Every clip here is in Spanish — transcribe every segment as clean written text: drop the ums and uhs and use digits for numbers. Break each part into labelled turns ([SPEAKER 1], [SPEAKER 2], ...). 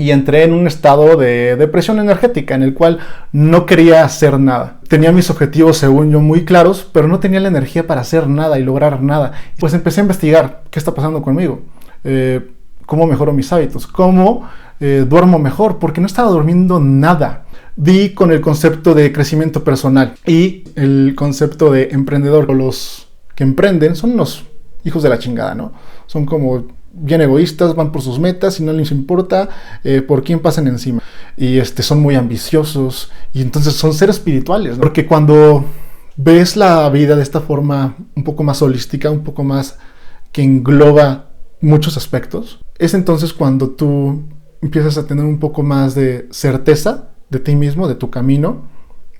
[SPEAKER 1] y entré en un estado de depresión energética en el cual no quería hacer nada. Tenía mis objetivos, según yo, muy claros, pero no tenía la energía para hacer nada y lograr nada. Pues empecé a investigar qué está pasando conmigo, cómo mejoro mis hábitos, cómo duermo mejor, porque no estaba durmiendo nada. Di con el concepto de crecimiento personal y el concepto de emprendedor. Los que emprenden son unos hijos de la chingada, ¿no? Son como bien egoístas, van por sus metas y no les importa por quién pasan encima. Y son muy ambiciosos y entonces son seres espirituales, ¿no? Porque cuando ves la vida de esta forma un poco más holística, un poco más que engloba muchos aspectos, es entonces cuando tú empiezas a tener un poco más de certeza de ti mismo, de tu camino,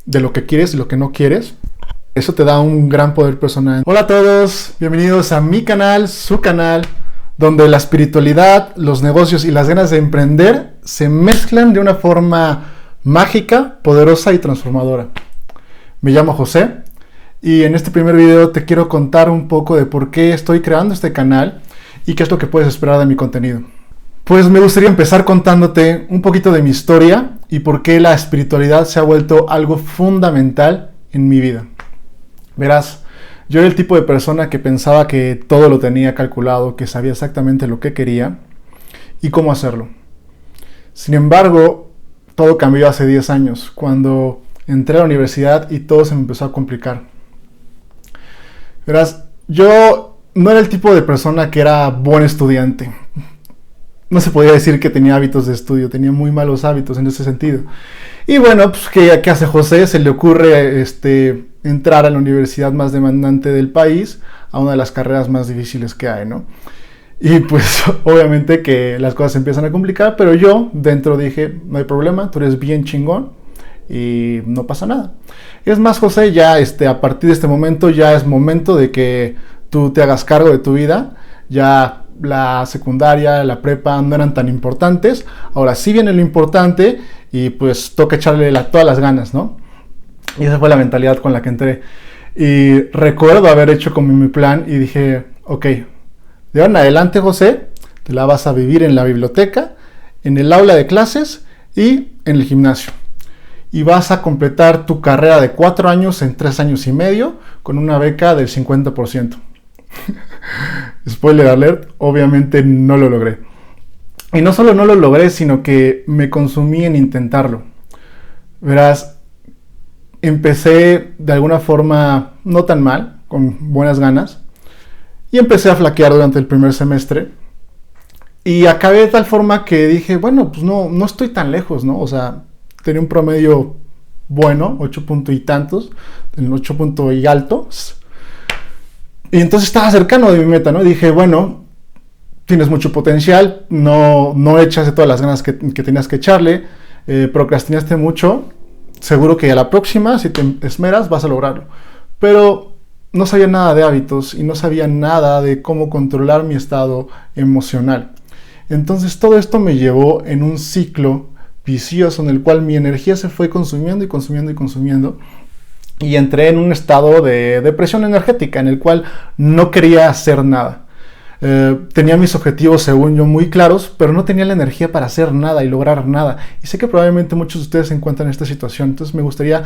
[SPEAKER 1] de lo que quieres y lo que no quieres. Eso te da un gran poder personal. Hola a todos, bienvenidos a mi canal, su canal, donde la espiritualidad, los negocios y las ganas de emprender se mezclan de una forma mágica, poderosa y transformadora. Me llamo José y en este primer video te quiero contar un poco de por qué estoy creando este canal y qué es lo que puedes esperar de mi contenido. Pues me gustaría empezar contándote un poquito de mi historia y por qué la espiritualidad se ha vuelto algo fundamental en mi vida. Verás, yo era el tipo de persona que pensaba que todo lo tenía calculado, que sabía exactamente lo que quería y cómo hacerlo. Sin embargo, todo cambió hace 10 años, cuando entré a la universidad y todo se me empezó a complicar. Verás, yo no era el tipo de persona que era buen estudiante. No se podía decir que tenía hábitos de estudio, tenía muy malos hábitos en ese sentido. Y bueno, pues ¿qué hace José? Se le ocurre entrar a la universidad más demandante del país, a una de las carreras más difíciles que hay, ¿no? Y pues obviamente que las cosas se empiezan a complicar, pero yo dentro dije, no hay problema, tú eres bien chingón y no pasa nada. Es más, José, ya a partir de este momento ya es momento de que tú te hagas cargo de tu vida. Ya la secundaria, la prepa no eran tan importantes, ahora sí viene lo importante y pues toca echarle todas las ganas, ¿no? Y esa fue la mentalidad con la que entré. Y recuerdo haber hecho como mi plan y dije, ok, de ahora en adelante, José, te la vas a vivir en la biblioteca, en el aula de clases y en el gimnasio. Y vas a completar tu carrera de 4 años en 3 años y medio con una beca del 50%. Spoiler alert, obviamente no lo logré. Y no solo no lo logré, sino que me consumí en intentarlo. Verás, empecé de alguna forma no tan mal, con buenas ganas, y empecé a flaquear durante el primer semestre. Y acabé de tal forma que dije, bueno, pues no estoy tan lejos, ¿no? O sea, tenía un promedio bueno, 8 puntos y tantos, en 8 puntos y altos. Y entonces estaba cercano de mi meta, ¿no? Dije, bueno, tienes mucho potencial, no echaste todas las ganas que tenías que echarle, procrastinaste mucho, seguro que a la próxima, si te esmeras, vas a lograrlo. Pero no sabía nada de hábitos y no sabía nada de cómo controlar mi estado emocional. Entonces todo esto me llevó en un ciclo vicioso en el cual mi energía se fue consumiendo y consumiendo y consumiendo. Y entré en un estado de depresión energética en el cual no quería hacer nada. Tenía mis objetivos, según yo, muy claros, pero no tenía la energía para hacer nada y lograr nada. Y sé que probablemente muchos de ustedes se encuentran en esta situación. Entonces me gustaría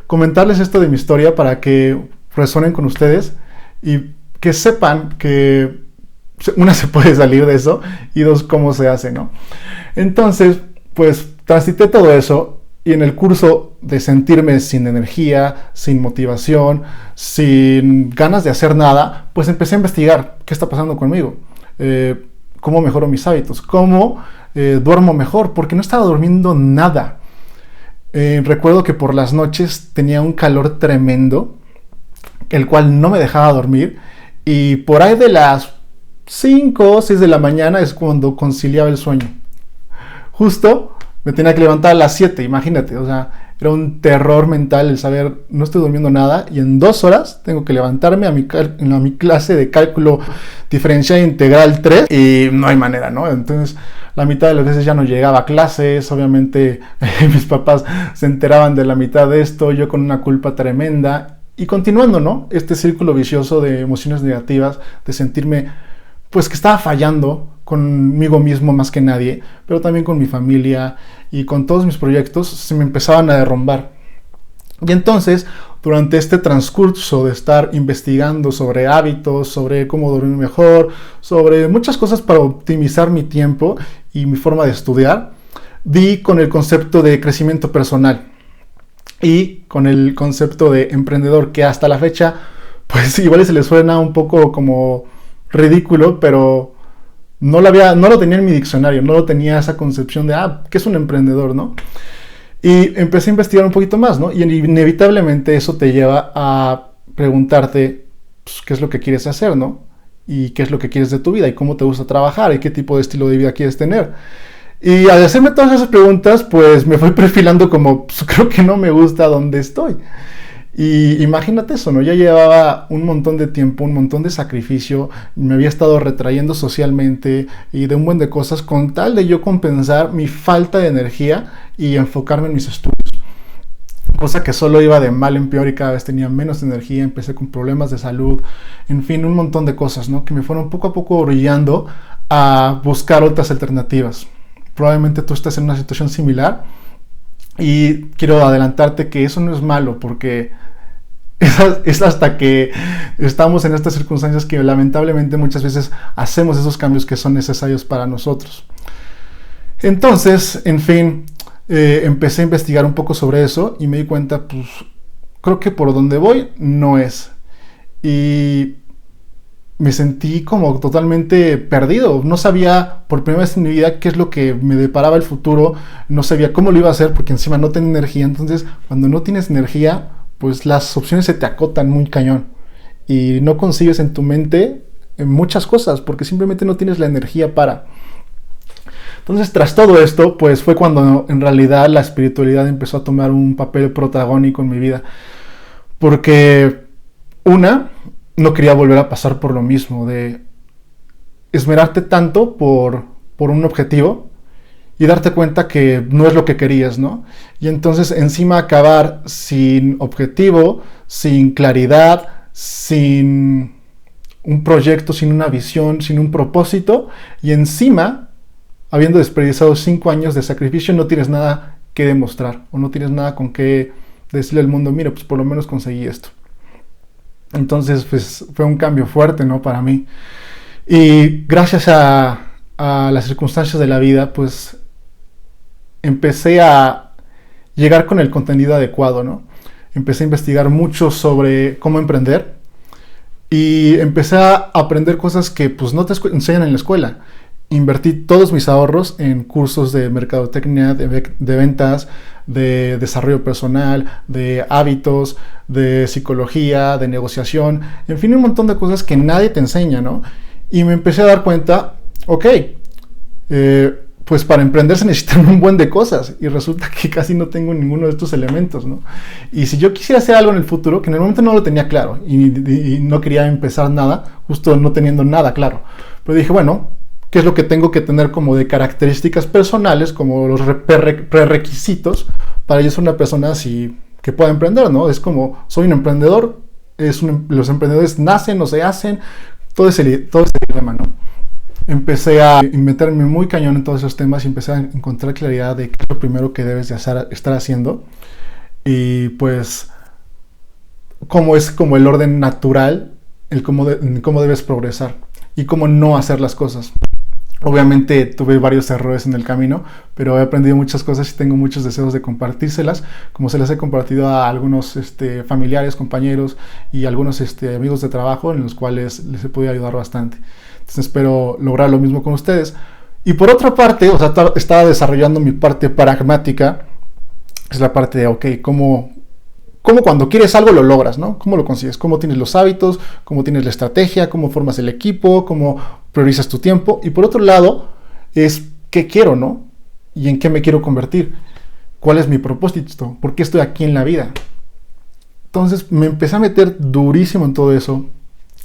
[SPEAKER 1] comentarles esto de mi historia para que resuenen con ustedes y que sepan que una, se puede salir de eso y dos, cómo se hace, ¿no? Entonces, pues transité todo eso. Y en el curso de sentirme sin energía, sin motivación, sin ganas de hacer nada, pues empecé a investigar qué está pasando conmigo, cómo mejoro mis hábitos, cómo duermo mejor, porque no estaba durmiendo nada. Recuerdo que por las noches tenía un calor tremendo, el cual no me dejaba dormir, y por ahí de las 5 o 6 de la mañana es cuando conciliaba el sueño. Justo me tenía que levantar a las 7, imagínate, o sea, era un terror mental el saber, no estoy durmiendo nada y en 2 horas tengo que levantarme a mi clase de cálculo diferencial integral 3 y no hay manera, ¿no? Entonces la mitad de las veces ya no llegaba a clases, obviamente mis papás se enteraban de la mitad de esto, yo con una culpa tremenda y continuando, ¿no? Este círculo vicioso de emociones negativas, de sentirme pues que estaba fallando conmigo mismo más que nadie, pero también con mi familia y con todos mis proyectos se me empezaban a derrumbar. Y entonces, durante este transcurso de estar investigando sobre hábitos, sobre cómo dormir mejor, sobre muchas cosas para optimizar mi tiempo y mi forma de estudiar, di con el concepto de crecimiento personal y con el concepto de emprendedor, que hasta la fecha, pues igual se le suena un poco como ridículo, pero no lo tenía en mi diccionario, no lo tenía esa concepción de, ¿qué es un emprendedor, no? Y empecé a investigar un poquito más, ¿no? Y inevitablemente eso te lleva a preguntarte, pues, qué es lo que quieres hacer, ¿no? Y qué es lo que quieres de tu vida, y cómo te gusta trabajar, y qué tipo de estilo de vida quieres tener. Y al hacerme todas esas preguntas, pues me fui perfilando como, pues, creo que no me gusta donde estoy. Y imagínate eso, ¿no? Ya llevaba un montón de tiempo, un montón de sacrificio, me había estado retrayendo socialmente y de un buen de cosas con tal de yo compensar mi falta de energía y enfocarme en mis estudios. Cosa que solo iba de mal en peor y cada vez tenía menos energía, empecé con problemas de salud, en fin, un montón de cosas, ¿no? Que me fueron poco a poco orillando a buscar otras alternativas. Probablemente tú estés en una situación similar y quiero adelantarte que eso no es malo, porque es hasta que estamos en estas circunstancias que lamentablemente muchas veces hacemos esos cambios que son necesarios para nosotros. Entonces, en fin, empecé a investigar un poco sobre eso y me di cuenta, pues, creo que por donde voy no es. Y me sentí como totalmente perdido. No sabía por primera vez en mi vida qué es lo que me deparaba el futuro. No sabía cómo lo iba a hacer porque encima no tenía energía. Entonces, cuando no tienes energía, pues las opciones se te acotan muy cañón. Y no consigues en tu mente muchas cosas porque simplemente no tienes la energía para. Entonces, tras todo esto, pues fue cuando en realidad la espiritualidad empezó a tomar un papel protagónico en mi vida. Porque, no quería volver a pasar por lo mismo, de esmerarte tanto por un objetivo y darte cuenta que no es lo que querías, ¿no? Y entonces encima acabar sin objetivo, sin claridad, sin un proyecto, sin una visión, sin un propósito, y encima, habiendo desperdiciado 5 años de sacrificio, no tienes nada que demostrar, o no tienes nada con que decirle al mundo, mira, pues por lo menos conseguí esto. Entonces, pues fue un cambio fuerte, ¿no? Para mí. Y gracias a las circunstancias de la vida, pues empecé a llegar con el contenido adecuado, ¿no? Empecé a investigar mucho sobre cómo emprender y empecé a aprender cosas que pues no te enseñan en la escuela. Invertí todos mis ahorros en cursos de mercadotecnia, de ventas, de desarrollo personal, de hábitos, de psicología, de negociación, en fin, un montón de cosas que nadie te enseña, ¿no? Y me empecé a dar cuenta, pues para emprender se necesitan un buen de cosas y resulta que casi no tengo ninguno de estos elementos, ¿no? Y si yo quisiera hacer algo en el futuro, que en el momento no lo tenía claro y no quería empezar nada, justo no teniendo nada claro, pero dije, bueno, ¿qué es lo que tengo que tener como de características personales, como los prerequisitos para yo ser una persona así que pueda emprender, ¿no? Es como, soy un emprendedor, los emprendedores nacen o se hacen, todo ese dilema, ¿no? Empecé a meterme muy cañón en todos esos temas y empecé a encontrar claridad de qué es lo primero que debes de estar haciendo y pues cómo es como el orden natural, cómo debes progresar y cómo no hacer las cosas. Obviamente tuve varios errores en el camino, pero he aprendido muchas cosas y tengo muchos deseos de compartírselas, como se las he compartido a algunos familiares, compañeros y algunos amigos de trabajo en los cuales les he podido ayudar bastante. Entonces espero lograr lo mismo con ustedes. Y por otra parte, estaba desarrollando mi parte pragmática, es la parte de, cómo cuando quieres algo lo logras, ¿no? ¿Cómo lo consigues? ¿Cómo tienes los hábitos? ¿Cómo tienes la estrategia? ¿Cómo formas el equipo? ¿Cómo priorizas tu tiempo? Y por otro lado, es qué quiero, ¿no? ¿Y en qué me quiero convertir? ¿Cuál es mi propósito? ¿Por qué estoy aquí en la vida? Entonces me empecé a meter durísimo en todo eso.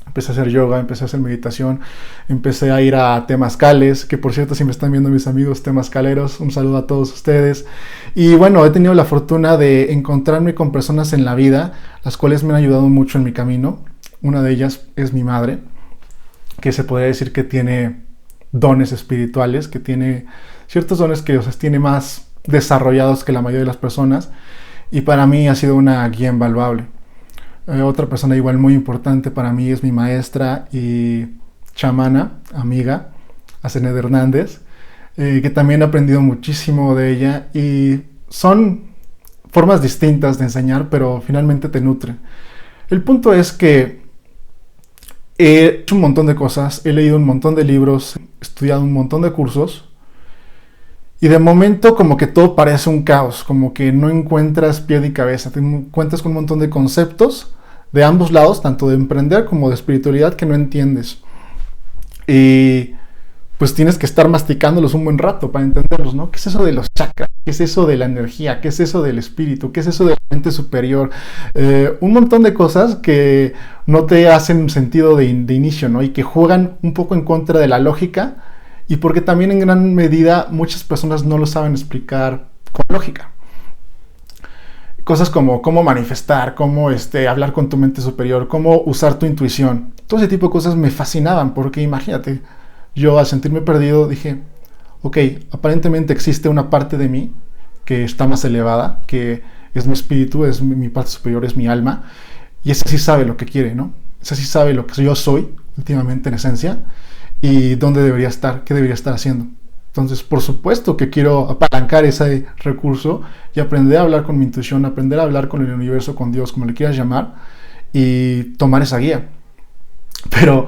[SPEAKER 1] Empecé a hacer yoga, empecé a hacer meditación, empecé a ir a temazcales, que por cierto, si me están viendo mis amigos temazcaleros, un saludo a todos ustedes. Y bueno, he tenido la fortuna de encontrarme con personas en la vida, las cuales me han ayudado mucho en mi camino. Una de ellas es mi madre, que se podría decir que tiene dones espirituales, que tiene ciertos dones que los tiene más desarrollados que la mayoría de las personas, y para mí ha sido una guía invaluable. Otra persona igual muy importante para mí es mi maestra y chamana, amiga, Azened Hernández, que también he aprendido muchísimo de ella, y son formas distintas de enseñar, pero finalmente te nutren. El punto es que he hecho un montón de cosas, he leído un montón de libros, he estudiado un montón de cursos, y de momento como que todo parece un caos, como que no encuentras pie ni cabeza, te encuentras con un montón de conceptos de ambos lados, tanto de emprender como de espiritualidad, que no entiendes. Y pues tienes que estar masticándolos un buen rato para entenderlos, ¿no? ¿Qué es eso de los chakras? ¿Qué es eso de la energía? ¿Qué es eso del espíritu? ¿Qué es eso de la mente superior? Un montón de cosas que no te hacen sentido de inicio, ¿no? Y que juegan un poco en contra de la lógica, y porque también en gran medida muchas personas no lo saben explicar con lógica. Cosas como cómo manifestar, cómo hablar con tu mente superior, cómo usar tu intuición. Todo ese tipo de cosas me fascinaban, porque imagínate, yo al sentirme perdido dije, ok, aparentemente existe una parte de mí que está más elevada, que es mi espíritu, es mi parte superior, es mi alma, y esa sí sabe lo que quiere, ¿no? Esa sí sabe lo que yo soy, últimamente en esencia, y dónde debería estar, qué debería estar haciendo. Entonces, por supuesto que quiero apalancar ese recurso y aprender a hablar con mi intuición, aprender a hablar con el universo, con Dios, como le quieras llamar, y tomar esa guía. Pero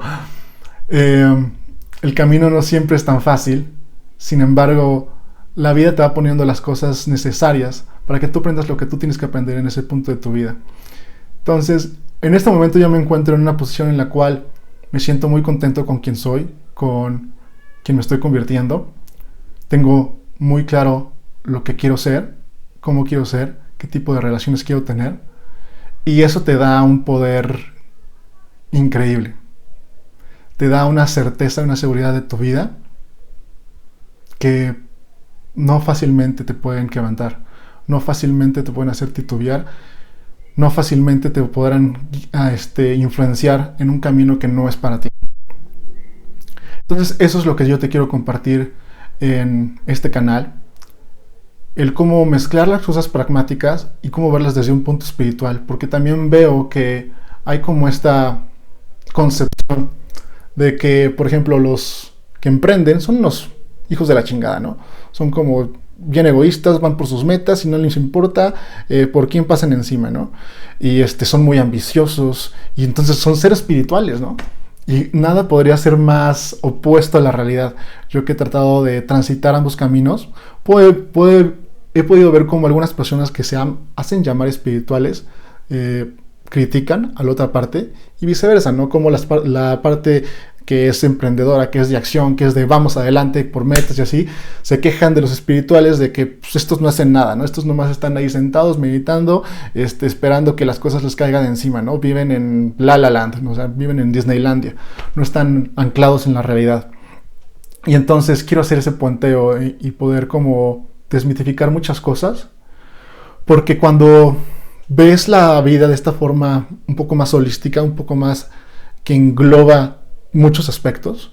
[SPEAKER 1] el camino no siempre es tan fácil. Sin embargo, la vida te va poniendo las cosas necesarias para que tú aprendas lo que tú tienes que aprender en ese punto de tu vida. Entonces, en este momento yo me encuentro en una posición en la cual me siento muy contento con quien soy, con quien me estoy convirtiendo. Tengo muy claro lo que quiero ser, cómo quiero ser, qué tipo de relaciones quiero tener, y eso te da un poder increíble. Te da una certeza, una seguridad de tu vida que no fácilmente te pueden quebrantar, no fácilmente te pueden hacer titubear, no fácilmente te podrán influenciar en un camino que no es para ti. Entonces eso es lo que yo te quiero compartir en este canal, el cómo mezclar las cosas pragmáticas y cómo verlas desde un punto espiritual, porque también veo que hay como esta concepción de que, por ejemplo, los que emprenden son unos hijos de la chingada, ¿no? Son como bien egoístas, van por sus metas y no les importa por quién pasan encima, ¿no? Y son muy ambiciosos, y entonces son seres espirituales, ¿no? Y nada podría ser más opuesto a la realidad. Yo que he tratado de transitar ambos caminos, he podido ver cómo algunas personas que se hacen llamar espirituales critican a la otra parte, y viceversa, ¿no? Como la parte que es emprendedora, que es de acción, que es de vamos adelante por metas y así, se quejan de los espirituales de que pues, estos no hacen nada, ¿no? Estos nomás están ahí sentados, meditando, esperando que las cosas les caigan encima, ¿no? Viven en La La Land, ¿no? O sea, viven en Disneylandia, no están anclados en la realidad. Y entonces quiero hacer ese puenteo y poder como desmitificar muchas cosas, porque cuando ves la vida de esta forma un poco más holística, un poco más que engloba muchos aspectos,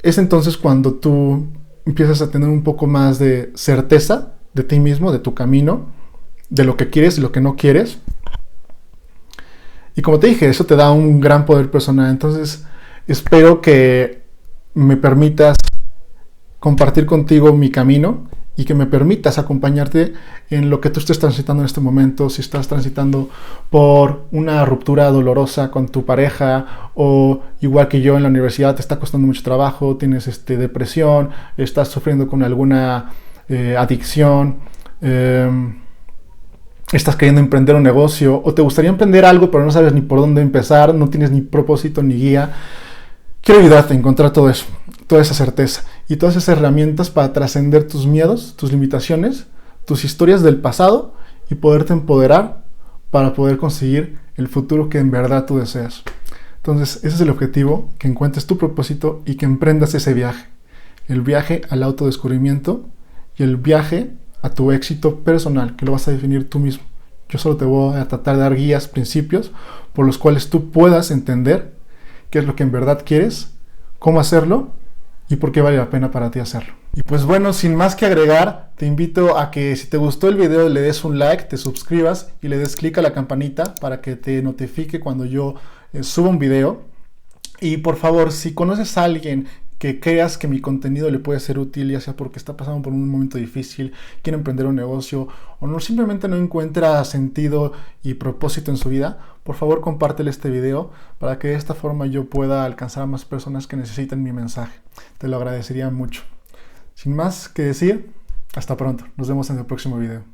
[SPEAKER 1] es entonces cuando tú empiezas a tener un poco más de certeza de ti mismo, de tu camino, de lo que quieres y lo que no quieres. Y como te dije, eso te da un gran poder personal. Entonces espero que me permitas compartir contigo mi camino y que me permitas acompañarte en lo que tú estés transitando en este momento. Si estás transitando por una ruptura dolorosa con tu pareja, o igual que yo en la universidad te está costando mucho trabajo, tienes depresión, estás sufriendo con alguna adicción, estás queriendo emprender un negocio, o te gustaría emprender algo pero no sabes ni por dónde empezar, no tienes ni propósito ni guía, quiero ayudarte a encontrar todo eso, toda esa certeza y todas esas herramientas para trascender tus miedos, tus limitaciones, tus historias del pasado, y poderte empoderar para poder conseguir el futuro que en verdad tú deseas. Entonces ese es el objetivo, que encuentres tu propósito y que emprendas ese viaje, el viaje al autodescubrimiento y el viaje a tu éxito personal, que lo vas a definir tú mismo. Yo solo te voy a tratar de dar guías, principios por los cuales tú puedas entender qué es lo que en verdad quieres, cómo hacerlo y por qué vale la pena para ti hacerlo. Y pues bueno, sin más que agregar, te invito a que si te gustó el video le des un like, te suscribas y le des clic a la campanita para que te notifique cuando yo suba un video. Y por favor, si conoces a alguien que creas que mi contenido le puede ser útil, ya sea porque está pasando por un momento difícil, quiere emprender un negocio o no, simplemente no encuentra sentido y propósito en su vida, por favor compártele este video para que de esta forma yo pueda alcanzar a más personas que necesiten mi mensaje. Te lo agradecería mucho. Sin más que decir, hasta pronto. Nos vemos en el próximo video.